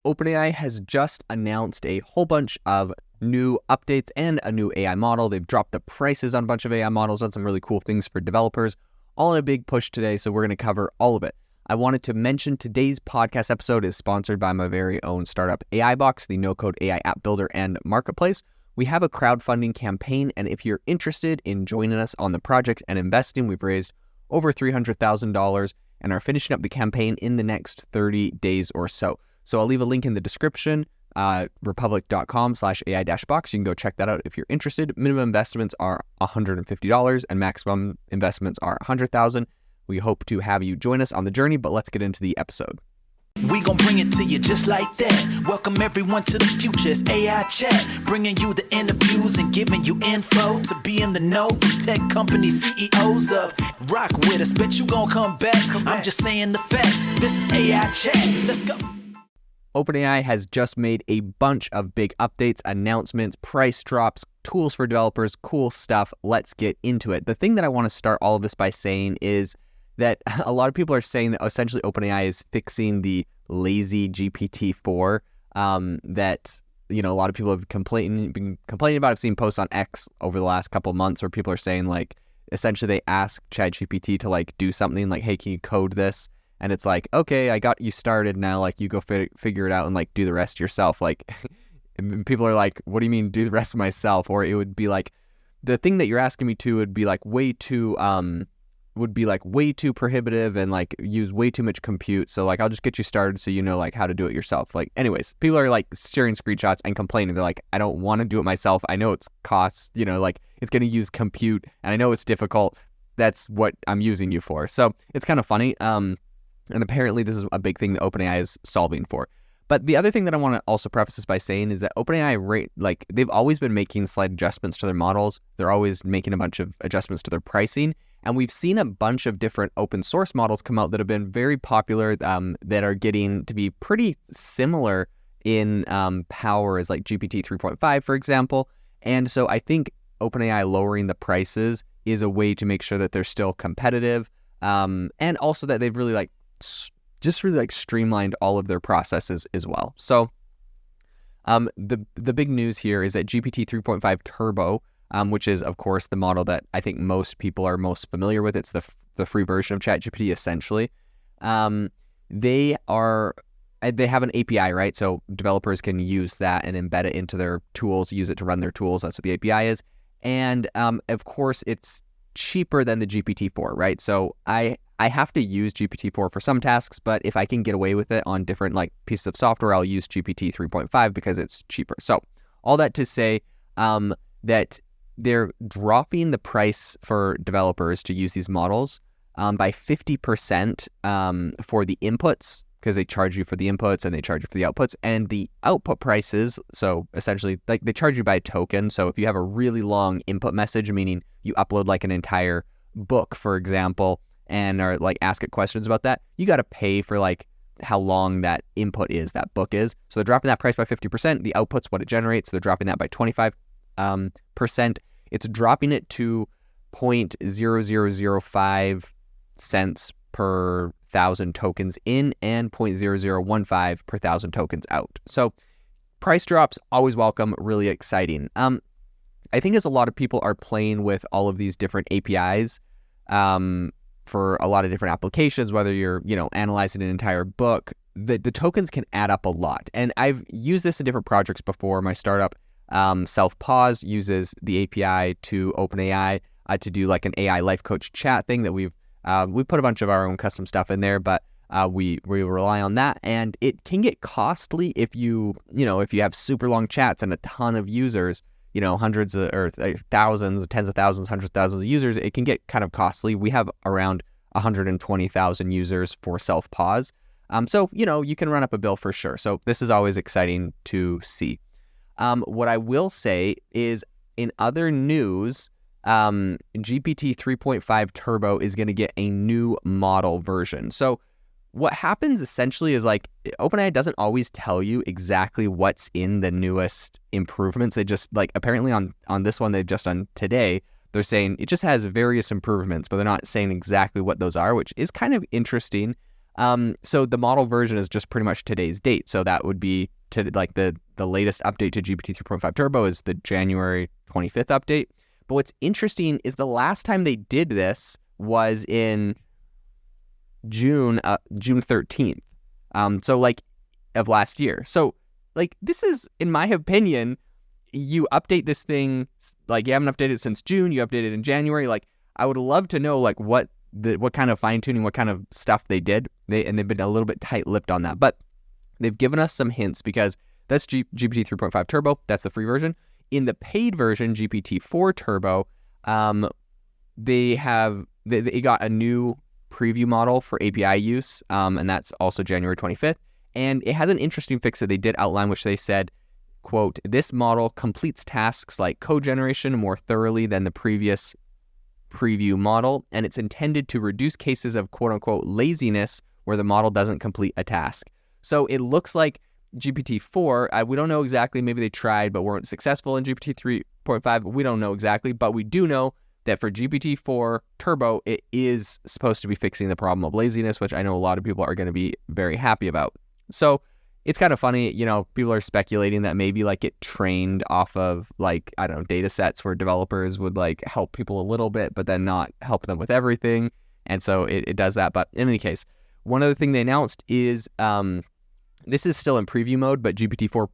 OpenAI has just announced a whole bunch of new updates and a new AI model. They've dropped the prices on a bunch of AI models, done some really cool things for developers, all in a big push today, so we're going to cover all of it. I wanted to mention today's podcast episode is sponsored by my very own startup, AI Box, the no-code AI app builder and marketplace. We have a crowdfunding campaign, and if you're interested in joining us on the project and investing, we've raised over $300,000 and are finishing up the campaign in the next 30 days or so. So I'll leave a link in the description, republic.com/AI-box. You can go check that out if you're interested. Minimum investments are $150 and maximum investments are $100,000. We hope to have you join us on the journey, but let's get into the episode. We gon' bring it to you just like that. Welcome everyone to the future. It's AI Chat, bringing you the interviews and giving you info to be in the know from tech company CEOs of. Rock with us, bet you gon' come back. I'm just saying the facts. This is AI Chat. Let's go. OpenAI has just made a bunch of big updates, announcements, price drops, tools for developers, cool stuff. Let's get into it. The thing that I want to start all of this by saying is that a lot of people are saying that essentially OpenAI is fixing the lazy GPT-4 that, you know, a lot of people have been complaining about. I've seen posts on X over the last couple of months where people are saying, like, essentially they ask ChatGPT to, like, do something like, hey, can you code this? And it's like, okay, I got you started now, like, you go figure it out and, like, do the rest yourself. Like, people are like, what do you mean do the rest myself? Or it would be like, the thing that you're asking me to would be like way too prohibitive and like use way too much compute. So like, I'll just get you started so you know like how to do it yourself. Like, anyways, people are like sharing screenshots and complaining. They're like, I don't want to do it myself. I know it's costs, you know, like it's going to use compute and I know it's difficult. That's what I'm using you for. So it's kind of funny. And apparently this is a big thing that OpenAI is solving for. But the other thing that I want to also preface this by saying is that OpenAI, they've always been making slight adjustments to their models. They're always making a bunch of adjustments to their pricing. And we've seen a bunch of different open source models come out that have been very popular, that are getting to be pretty similar in power as like GPT 3.5, for example. And so I think OpenAI lowering the prices is a way to make sure that they're still competitive, and also that they've really streamlined all of their processes as well. So the big news here is that GPT 3.5 Turbo, which is of course the model that I think most people are most familiar with. It's the free version of ChatGPT essentially. They have an API, right? So developers can use that and embed it into their tools, use it to run their tools. That's what the API is. And of course it's cheaper than the GPT-4, right? So I have to use GPT-4 for some tasks, but if I can get away with it on different like pieces of software, I'll use GPT 3.5 because it's cheaper. So all that to say that they're dropping the price for developers to use these models by 50% for the inputs, because they charge you for the inputs and they charge you for the outputs, and the output prices. So essentially, like they charge you by a token. So if you have a really long input message, meaning you upload like an entire book, for example, and are like ask it questions about that, you got to pay for like how long that input is, that book is. So they're dropping that price by 50%. The output's what it generates. So they're dropping that by 25%. It's dropping it to 0.0005 cents per 1,000 tokens in and 0.0015 per 1,000 tokens out. So price drops, always welcome, really exciting. I think as a lot of people are playing with all of these different APIs, for a lot of different applications, whether you're, you know, analyzing an entire book, the tokens can add up a lot. And I've used this in different projects before. My startup, Self-Pause, uses the API to OpenAI to do like an AI life coach chat thing that we put a bunch of our own custom stuff in there, but we rely on that. And it can get costly if you have super long chats and a ton of users, you know, hundreds or thousands, tens of thousands, hundreds of thousands of users. It can get kind of costly. We have around 120,000 users for Self-Pause. So, you know, you can run up a bill for sure. So this is always exciting to see. What I will say is, in other news, GPT 3.5 Turbo is going to get a new model version. So what happens essentially is like OpenAI doesn't always tell you exactly what's in the newest improvements. They just like apparently on this one they've just done today, they're saying it just has various improvements, but they're not saying exactly what those are, which is kind of interesting. So the model version is just pretty much today's date. So that would be to like the latest update to GPT 3.5 Turbo is the January 25th update. But what's interesting is the last time they did this was in June 13th. So like of last year. So like this is, in my opinion, you update this thing, like you haven't updated it since June, you updated it in January. Like I would love to know like what kind of fine tuning, what kind of stuff they did. They've been a little bit tight-lipped on that, but they've given us some hints because that's GPT 3.5 Turbo. That's the free version. In the paid version, GPT-4 Turbo, they got a new preview model for API use, and that's also January 25th. And it has an interesting fix that they did outline, which they said, quote, "This model completes tasks like code generation more thoroughly than the previous preview model, and it's intended to reduce cases of quote-unquote laziness where the model doesn't complete a task." So it looks like GPT-4, we don't know exactly, maybe they tried but weren't successful in GPT 3.5, we don't know exactly, but we do know that for GPT-4 Turbo, it is supposed to be fixing the problem of laziness, which I know a lot of people are going to be very happy about. So it's kind of funny, people are speculating that maybe like it trained off of like, I don't know, data sets where developers would like help people a little bit, but then not help them with everything. And so it does that. But in any case, one other thing they announced is this is still in preview mode, but GPT-4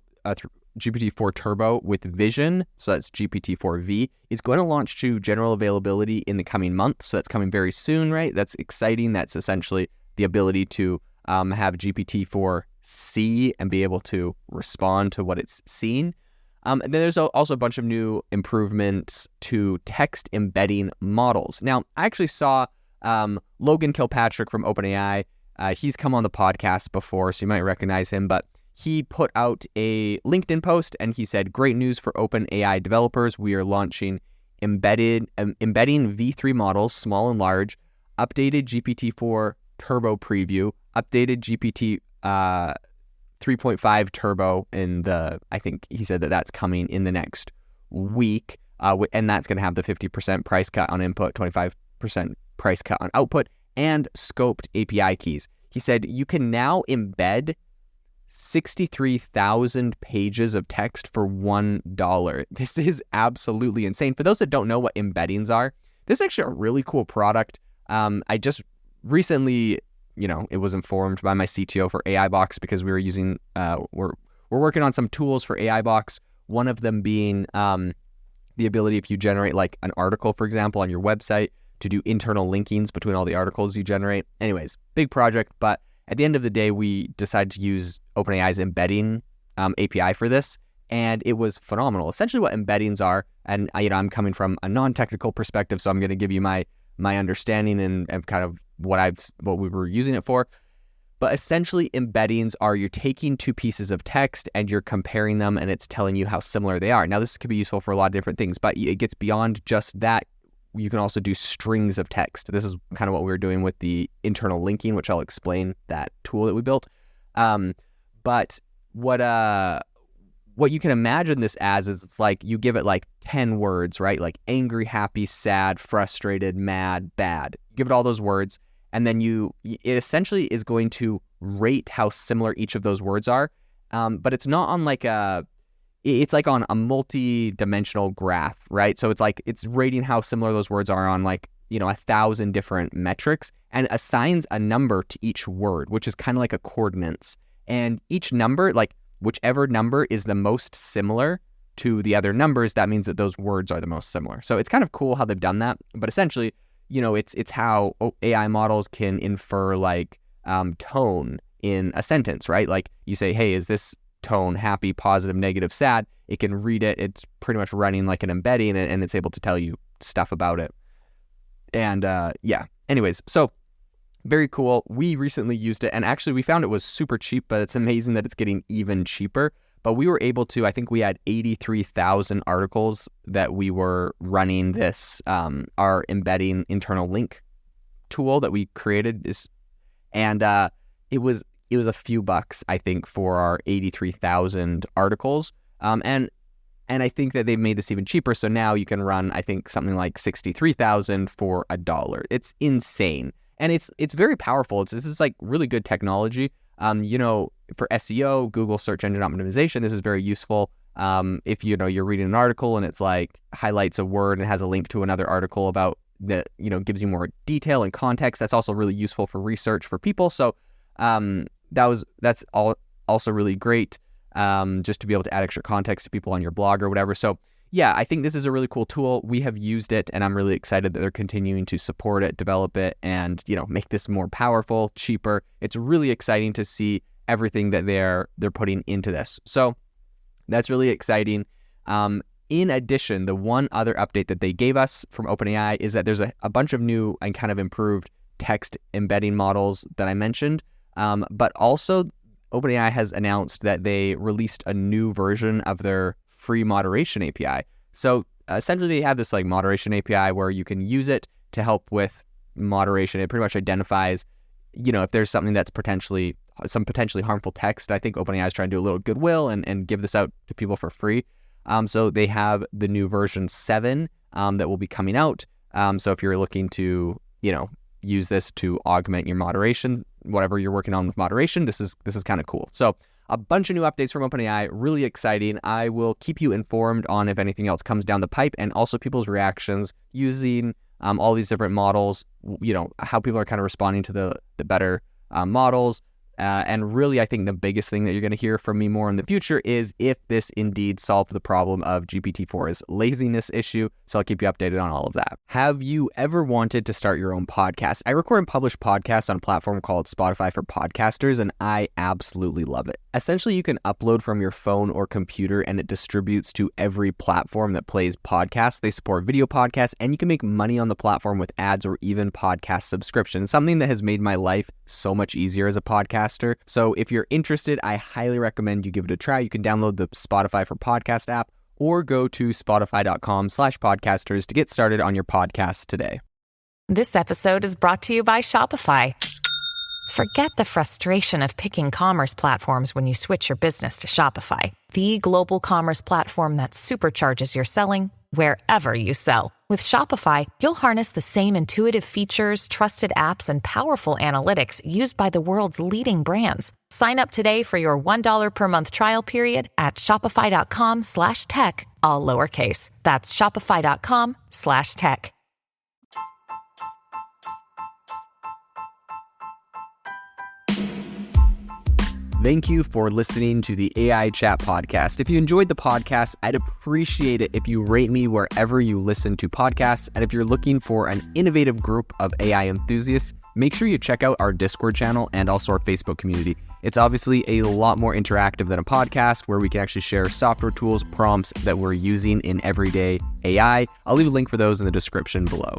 Turbo with Vision, so that's GPT-4V, is going to launch to general availability in the coming month. So that's coming very soon, right? That's exciting. That's essentially the ability to have GPT-4 see and be able to respond to what it's seeing. And then there's also a bunch of new improvements to text embedding models. Now, I actually saw Logan Kilpatrick from OpenAI. He's come on the podcast before, so you might recognize him, but he put out a LinkedIn post and he said, "Great news for OpenAI developers. We are launching embedding V3 models, small and large, updated GPT-4 Turbo preview, updated GPT 3.5 Turbo I think he said that that's coming in the next week, and that's going to have the 50% price cut on input, 25% price cut on output, and scoped API keys." He said, "You can now embed 63,000 pages of text for $1. This is absolutely insane. For those that don't know what embeddings are, this is actually a really cool product. I just recently, it was informed by my CTO for AI Box because we were using, we're working on some tools for AI Box. One of them being the ability, if you generate like an article, for example, on your website, to do internal linkings between all the articles you generate. Anyways, big project, but at the end of the day, we decided to use OpenAI's embedding API for this, and it was phenomenal. Essentially what embeddings are, and I'm coming from a non-technical perspective, so I'm going to give you my understanding and kind of what we were using it for. But essentially embeddings are, you're taking two pieces of text and you're comparing them and it's telling you how similar they are. Now this could be useful for a lot of different things, but it gets beyond just that. You can also do strings of text. This is kind of what we were doing with the internal linking, which I'll explain, that tool that we built. But what you can imagine this as is, it's like you give it like 10 words, right? Like angry, happy, sad, frustrated, mad, bad. Give it all those words, and then it essentially is going to rate how similar each of those words are. But it's not on like it's like on a multi-dimensional graph, right? So it's rating how similar those words are on like, 1,000 different metrics, and assigns a number to each word, which is kind of like a coordinates. And each number, like whichever number is the most similar to the other numbers, that means that those words are the most similar. So it's kind of cool how they've done that. But essentially, it's how AI models can infer like tone in a sentence, right? Like you say, hey, is this tone happy, positive, negative, sad? It can read it. It's pretty much running like an embedding, and it's able to tell you stuff about it. And anyways, so very cool. We recently used it, and actually we found it was super cheap, but it's amazing that it's getting even cheaper. But we were able to, I think we had 83,000 articles that we were running this, our embedding internal link tool that we created and it was a few bucks, I think, for our 83,000 articles. And I think that they've made this even cheaper. So now you can run, I think, something like 63,000 for $1. It's insane. And it's very powerful. This is like really good technology. For SEO, Google search engine optimization, this is very useful. If you're reading an article and it's like highlights a word and has a link to another article about that, gives you more detail and context, that's also really useful for research for people. So that's also really great, just to be able to add extra context to people on your blog or whatever. So yeah, I think this is a really cool tool. We have used it, and I'm really excited that they're continuing to support it, develop it, and make this more powerful, cheaper. It's really exciting to see everything that they're putting into this. So that's really exciting. In addition, the one other update that they gave us from OpenAI is that there's a bunch of new and kind of improved text embedding models that I mentioned, but also OpenAI has announced that they released a new version of their free moderation API. So essentially they have this like moderation API where you can use it to help with moderation. It pretty much identifies, if there's something that's potentially harmful text. I think OpenAI is trying to do a little goodwill and give this out to people for free. So they have the new version 7 that will be coming out. So if you're looking to, use this to augment your moderation, whatever you're working on with moderation, this is kind of cool. So a bunch of new updates from OpenAI, really exciting. I will keep you informed on if anything else comes down the pipe, and also people's reactions using all these different models, how people are kind of responding to the better models. And really, I think the biggest thing that you're going to hear from me more in the future is if this indeed solved the problem of GPT-4's laziness issue. So I'll keep you updated on all of that. Have you ever wanted to start your own podcast? I record and publish podcasts on a platform called Spotify for Podcasters, and I absolutely love it. Essentially, you can upload from your phone or computer, and it distributes to every platform that plays podcasts. They support video podcasts, and you can make money on the platform with ads or even podcast subscriptions, something that has made my life so much easier as a podcaster. So if you're interested, I highly recommend you give it a try. You can download the Spotify for Podcast app or go to spotify.com/podcasters to get started on your podcast today. This episode is brought to you by Shopify. Forget the frustration of picking commerce platforms when you switch your business to Shopify, the global commerce platform that supercharges your selling wherever you sell. With Shopify, you'll harness the same intuitive features, trusted apps, and powerful analytics used by the world's leading brands. Sign up today for your $1 per month trial period at shopify.com/tech, all lowercase. That's shopify.com/tech. Thank you for listening to the AI Chat Podcast. If you enjoyed the podcast, I'd appreciate it if you rate me wherever you listen to podcasts. And if you're looking for an innovative group of AI enthusiasts, make sure you check out our Discord channel and also our Facebook community. It's obviously a lot more interactive than a podcast, where we can actually share software tools, prompts that we're using in everyday AI. I'll leave a link for those in the description below.